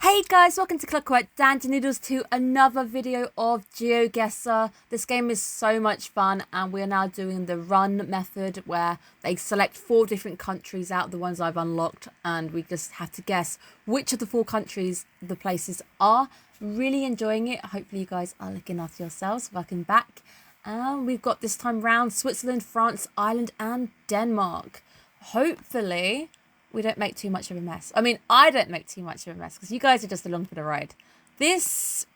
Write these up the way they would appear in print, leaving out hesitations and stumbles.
Hey guys, welcome to Clockwork, down to Noodles to another video of GeoGuessr. This game is so much fun and we're now doing the run method where they select 4 different countries out of the ones I've unlocked and we just have to guess which of the 4 countries the places are. Really enjoying it. Hopefully you guys are looking after yourselves. Welcome back. And we've got this time round Switzerland, France, Ireland and Denmark. Hopefully we don't make too much of a mess. I mean, I don't make too much of a mess because you guys are just along for the ride. This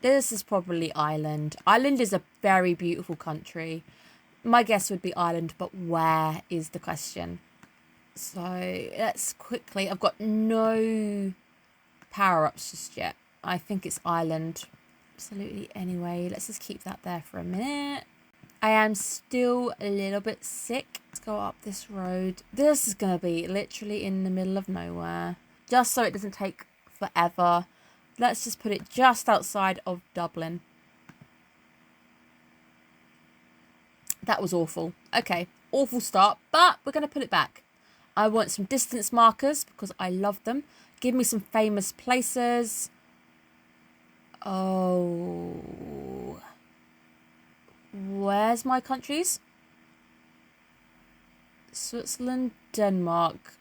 is probably Ireland. Ireland is a very beautiful country. My guess would be Ireland, but where is the question? So let's quickly... I've got no power-ups just yet. I think it's Ireland. Absolutely. Anyway, let's just keep that there for a minute. I am still a little bit sick. Let's go up this road. This is going to be literally in the middle of nowhere. Just so it doesn't take forever. Let's just put it just outside of Dublin. That was awful. Okay, awful start, but we're going to put it back. I want some distance markers because I love them. Give me some famous places. Oh... Where's my countries? Switzerland, Denmark,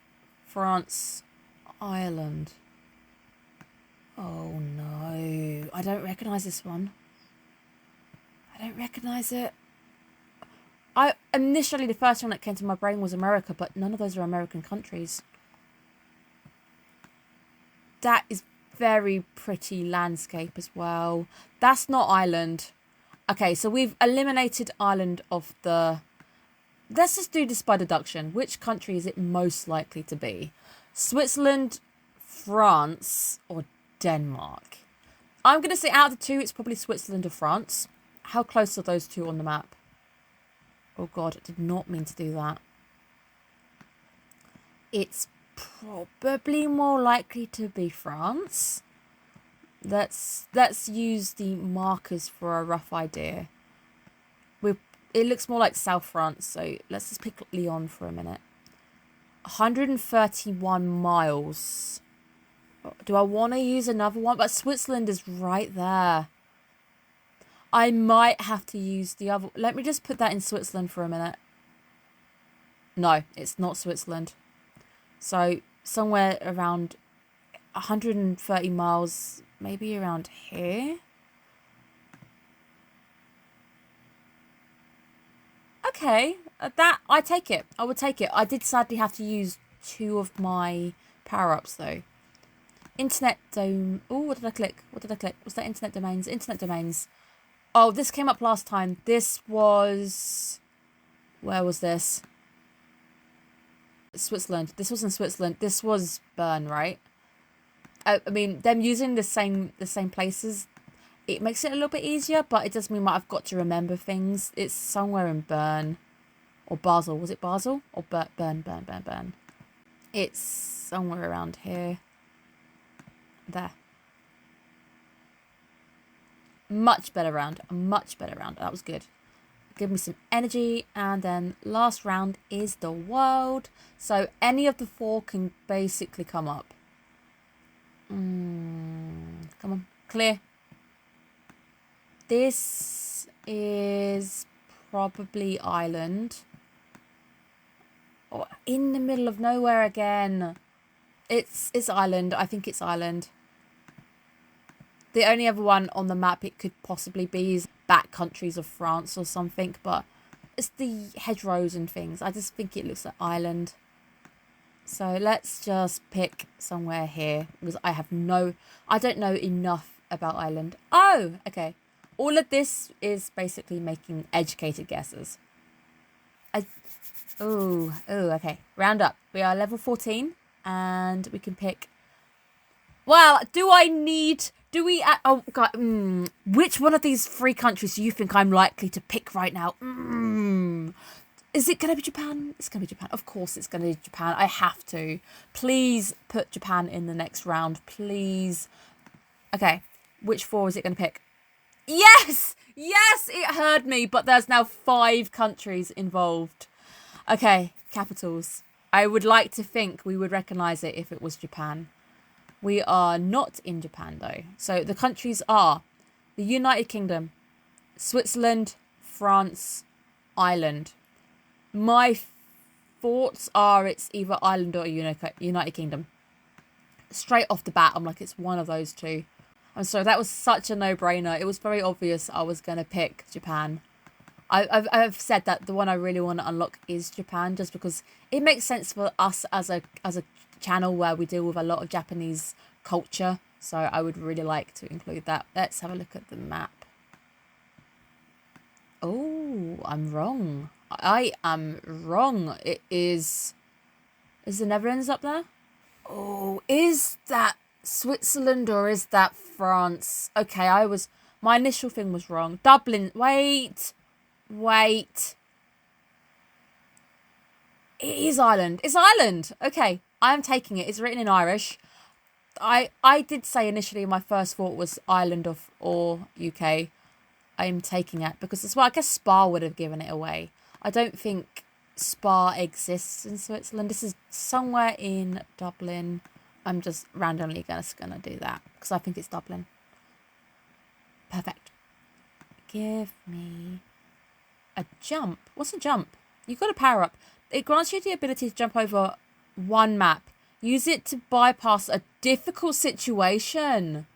France, Ireland. Oh no, I don't recognise this one. I don't recognise it. Initially the first one that came to my brain was America, but none of those are American countries. That is very pretty landscape as well. That's not Ireland. Okay, so we've eliminated Ireland of the... Let's just do this by deduction. Which country is it most likely to be? Switzerland, France, or Denmark? I'm going to say out of the 2, it's probably Switzerland or France. How close are those 2 on the map? Oh God, I did not mean to do that. It's probably more likely to be France. Let's use the markers for a rough idea. It looks more like South France, so let's just pick Lyon for a minute. 131 miles. Do I want to use another one? But Switzerland is right there. I might have to use the other... Let me just put that in Switzerland for a minute. No, it's not Switzerland. So somewhere around 130 miles... Maybe around here. Okay, that I take it. I would take it. I did sadly have to use 2 of my power-ups though. Internet dome. Oh, what did I click? What did I click? Was that internet domains? Internet domains. Oh, this came up last time. This was... Where was this? Switzerland. This was in Switzerland. This was Bern, right? I mean, them using the same places, it makes it a little bit easier, but it does mean that I've got to remember things. It's somewhere in Bern. Or Basel. Was it Basel? Or Bern. It's somewhere around here. There. Much better round. Much better round. That was good. Give me some energy. And then last round is the world. So any of the 4 can basically come up. Come on, clear. This is probably Ireland. Or in the middle of nowhere again. It's Ireland. I think it's Ireland. The only other one on the map it could possibly be is back countries of France or something, but it's the hedgerows and things. I just think it looks like Ireland. So let's just pick somewhere here because I don't know enough about Ireland. Oh, okay. All of this is basically making educated guesses. Okay. Round up. We are level 14 and we can pick... Well, oh, God. Which one of these 3 countries do you think I'm likely to pick right now? Is it going to be Japan? It's going to be Japan. Of course it's going to be Japan. I have to. Please put Japan in the next round. Please. Okay. Which 4 is it going to pick? Yes! Yes! It heard me, but there's now 5 countries involved. Okay. Capitals. I would like to think we would recognise it if it was Japan. We are not in Japan, though. So the countries are the United Kingdom, Switzerland, France, Ireland. My thoughts are it's either Ireland or United Kingdom. Straight off the bat, I'm like, it's one of those two. I'm sorry, that was such a no-brainer. It was very obvious I was going to pick Japan. I've said that the one I really want to unlock is Japan, just because it makes sense for us as a channel where we deal with a lot of Japanese culture. So I would really like to include that. Let's have a look at the map. Oh, I'm wrong. I am wrong. It is the Netherlands up there? Oh, is that Switzerland or is that France? Okay, my initial thing was wrong. Dublin. Wait. It is Ireland. It's Ireland. Okay, I am taking it. It's written in Irish. I did say initially my first thought was Ireland or UK. I'm taking it because as well, I guess Spa would have given it away. I don't think Spa exists in Switzerland. This is somewhere in Dublin. I'm just randomly gonna do that because I think it's Dublin. Perfect. Give me a jump. What's a jump? You've got to power up. It grants you the ability to jump over one map. Use it to bypass a difficult situation.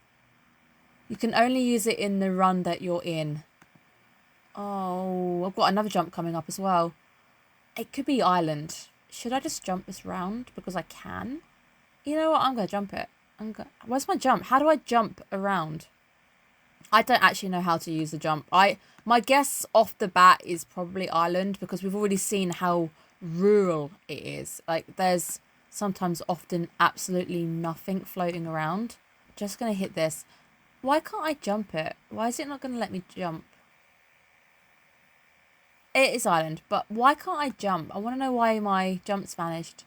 You can only use it in the run that you're in. Oh, I've got another jump coming up as well. It could be Ireland. Should I just jump this round because I can? You know what? I'm going to jump it. Where's my jump? How do I jump around? I don't actually know how to use the jump. My guess off the bat is probably Ireland because we've already seen how rural it is. Like there's sometimes often absolutely nothing floating around. Just going to hit this. Why can't I jump it? Why is it not going to let me jump? It is Ireland, but why can't I jump? I want to know why my jump's vanished.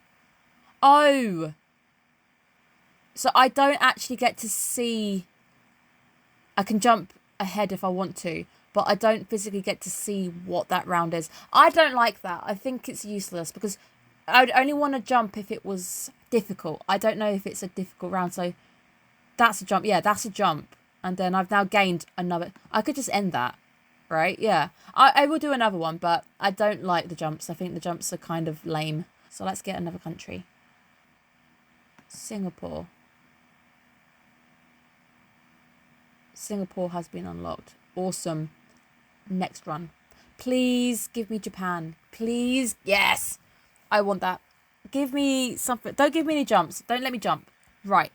Oh! So I don't actually get to see... I can jump ahead if I want to, but I don't physically get to see what that round is. I don't like that. I think it's useless because I'd only want to jump if it was difficult. I don't know if it's a difficult round, so that's a jump. Yeah, that's a jump. And then I've now gained another... I could just end that, right? Yeah. I will do another one, but I don't like the jumps. I think the jumps are kind of lame. So let's get another country. Singapore. Singapore has been unlocked. Awesome. Next run. Please give me Japan. Please. Yes. I want that. Give me something. Don't give me any jumps. Don't let me jump. Right.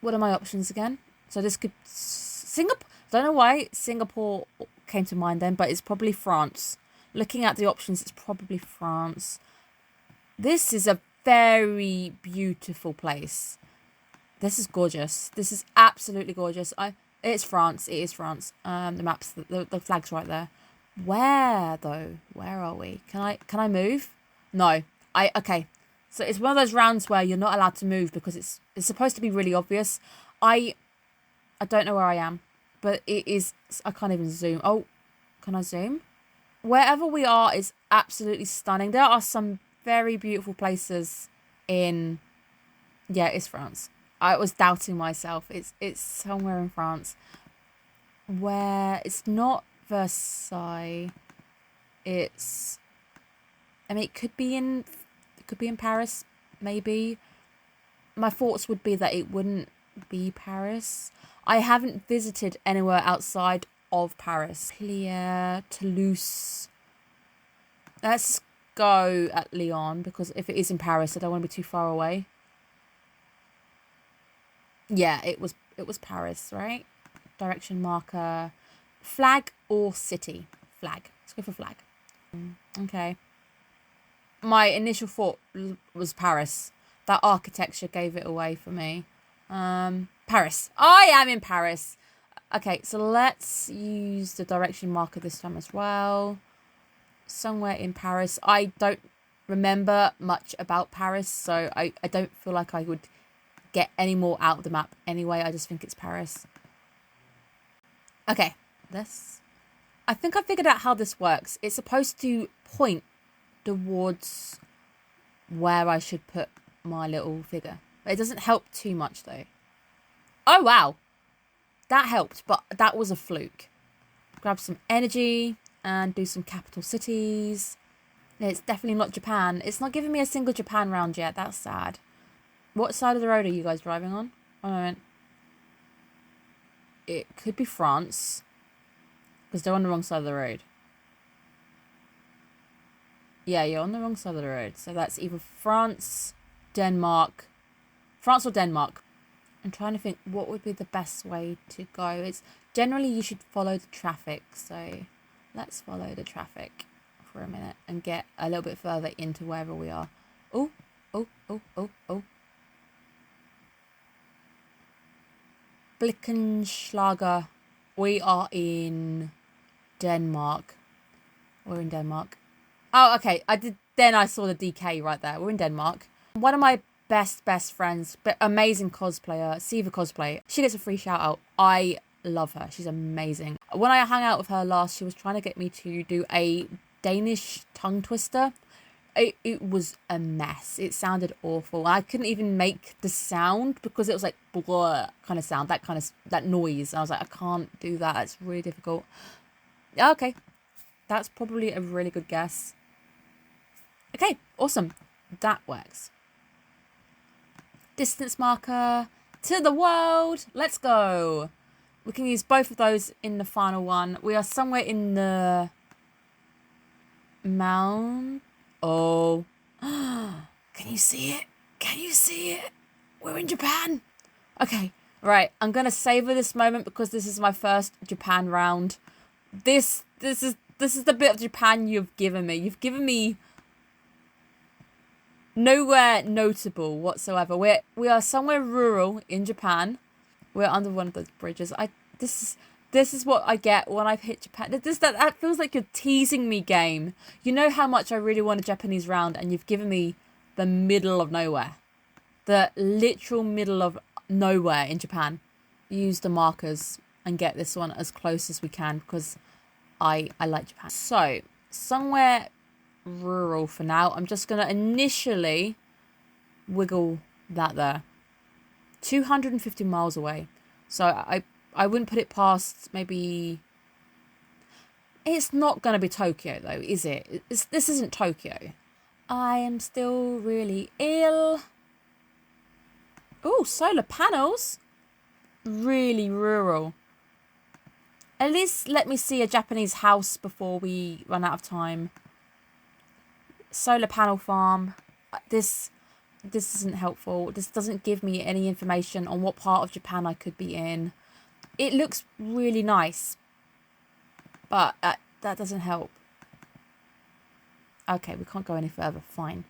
What are my options again? So this could... Singapore... Don't know why Singapore came to mind then, but it's probably France. Looking at the options, it's probably France. This is a very beautiful place. This is gorgeous. This is absolutely gorgeous. It's France. It is France. The maps, the flag's right there. Where though? Where are we? Can I move? No. Okay. So it's one of those rounds where you're not allowed to move because it's supposed to be really obvious. I don't know where I am, but it is. I can't even zoom. Oh, can I zoom? Wherever we are is absolutely stunning. There are some very beautiful places in. Yeah, it's France. I was doubting myself. It's somewhere in France. Where it's not Versailles. It's. I mean, it could be in Paris, maybe. My thoughts would be that it wouldn't be Paris. I haven't visited anywhere outside of Paris. Clear, Toulouse. Let's go at Lyon because if it is in Paris, I don't want to be too far away. Yeah, it was Paris, right? Direction marker. Flag or city? Flag. Let's go for flag. Okay. My initial thought was Paris. That architecture gave it away for me. Paris. I am in Paris. Okay, so let's use the direction marker this time as well. Somewhere in Paris. I don't remember much about Paris, so I don't feel like I would get any more out of the map anyway. I just think it's Paris. Okay, I think I figured out how this works. It's supposed to point towards where I should put my little figure, It doesn't help too much though. Oh, wow. That helped, but that was a fluke. Grab some energy and do some capital cities. It's definitely not Japan. It's not giving me a single Japan round yet. That's sad. What side of the road are you guys driving on? One moment. It could be France, because they're on the wrong side of the road. Yeah, you're on the wrong side of the road. So that's either France, Denmark. France or Denmark. I'm trying to think what would be the best way to go. It's generally you should follow the traffic. So let's follow the traffic for a minute and get a little bit further into wherever we are. Oh, oh, oh, oh, oh. Blickenschlager. We are in Denmark. We're in Denmark. Oh, okay. Then I saw the DK right there. We're in Denmark. One of my best friends, but amazing cosplayer, Siva Cosplay. She gets a free shout out. I love her. She's amazing. When I hung out with her last, she was trying to get me to do a Danish tongue twister. It was a mess. It sounded awful. I couldn't even make the sound because it was like blah kind of sound, that noise. I was like, I can't do that. It's really difficult. Okay. That's probably a really good guess. Okay, awesome. That works. Distance marker to the world. Let's go. We can use both of those in the final one. We are somewhere in the mount. Oh. Can you see it? Can you see it? We're in Japan. Okay, right. I'm going to savor this moment because this is my first Japan round. This is the bit of Japan you've given me. You've given me nowhere notable whatsoever. We are somewhere rural in Japan. We're under one of those bridges. This is what I get when I've hit Japan. That feels like you're teasing me, game. You know how much I really want a Japanese round, and you've given me the middle of nowhere. The literal middle of nowhere in Japan. Use the markers and get this one as close as we can because I like Japan. So, somewhere rural for now. I'm just going to initially wiggle that there. 250 miles away. So, I wouldn't put it past maybe... It's not going to be Tokyo, though, is it? This isn't Tokyo. I am still really ill. Oh, solar panels. Really rural. At least let me see a Japanese house before we run out of time. Solar panel farm. This isn't helpful. This doesn't give me any information on what part of Japan I could be in. It looks really nice, but that doesn't help. Okay, we can't go any further. Fine.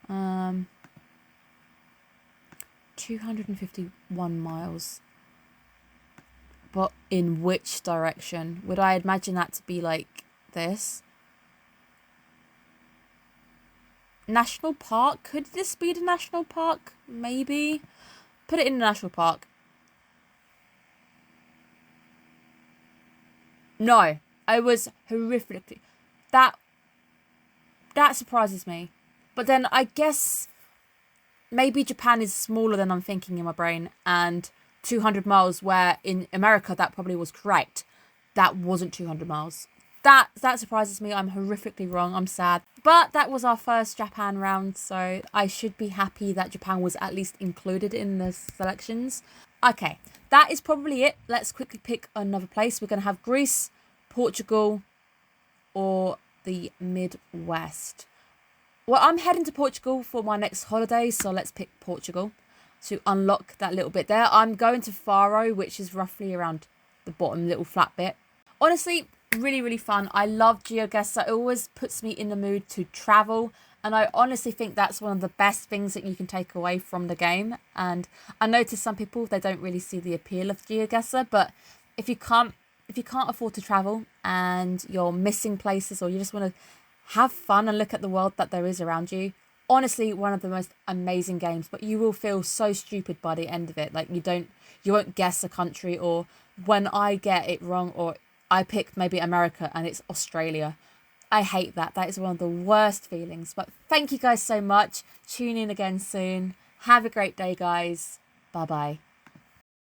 251 miles. But in which direction? Would I imagine that to be like this? National park? Could this be the national park? Maybe. Put it in the national park. No, I was horrifically... That surprises me. But then I guess maybe Japan is smaller than I'm thinking in my brain. And 200 miles, where in America that probably was correct. That wasn't 200 miles. That surprises me. I'm horrifically wrong. I'm sad. But that was our first Japan round. So I should be happy that Japan was at least included in the selections. Okay, that is probably it. Let's quickly pick another place. We're going to have Greece, Portugal, or the Midwest. Well, I'm heading to Portugal for my next holiday, so let's pick Portugal to unlock that little bit there. I'm going to Faro, which is roughly around the bottom little flat bit. Honestly, really, really fun. I love GeoGuessr. It always puts me in the mood to travel. And I honestly think that's one of the best things that you can take away from the game. And I notice some people, they don't really see the appeal of GeoGuessr. But if you can't afford to travel and you're missing places, or you just want to have fun and look at the world that there is around you, honestly, one of the most amazing games. But you will feel so stupid by the end of it. Like you won't guess a country, or when I get it wrong, or I picked maybe America and it's Australia. I hate that. That is one of the worst feelings. But thank you guys so much. Tune in again soon. Have a great day, guys. Bye bye.